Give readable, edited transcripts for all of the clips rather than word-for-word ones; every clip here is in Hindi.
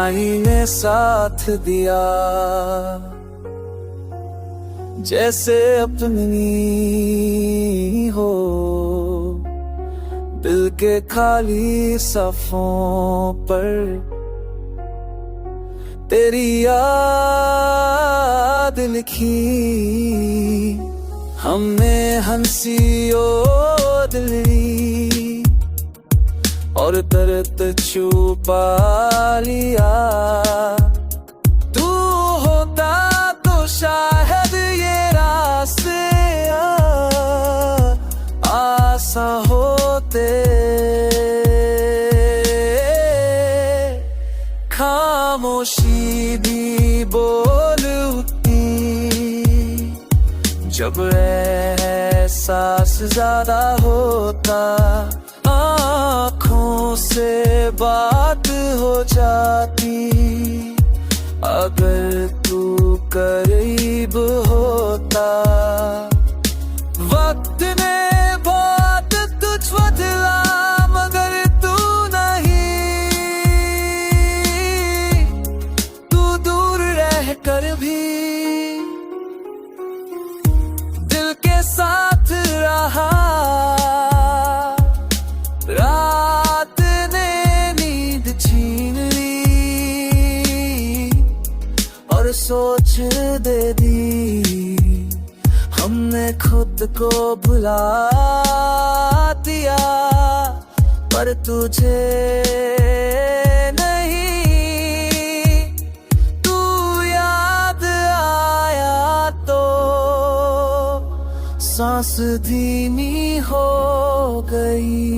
तन्हाई ने साथ दिया, जैसे अपनी हो दिल के खाली सफ़ों पर तेरी याद लिखी हमने हंसी ओ दिली, और दर्द छुपा लिया। तू होता तो शायद ये रास्ते आसान होते। खामोशी भी बोल उठती जब एहसास ज्यादा होता, आँखों से बात हो जाती। अगर तू करीब होता, वक्त ने बहुत तुझ बदला मगर तू नहीं। तू दूर रह कर भी दिल के साथ रहा। रात ने नींद छीन ली और सोच दे दी। हमने खुद को भुला दिया, पर तुझे नहीं। तू याद आया तो सांस धीमी हो गई।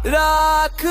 राख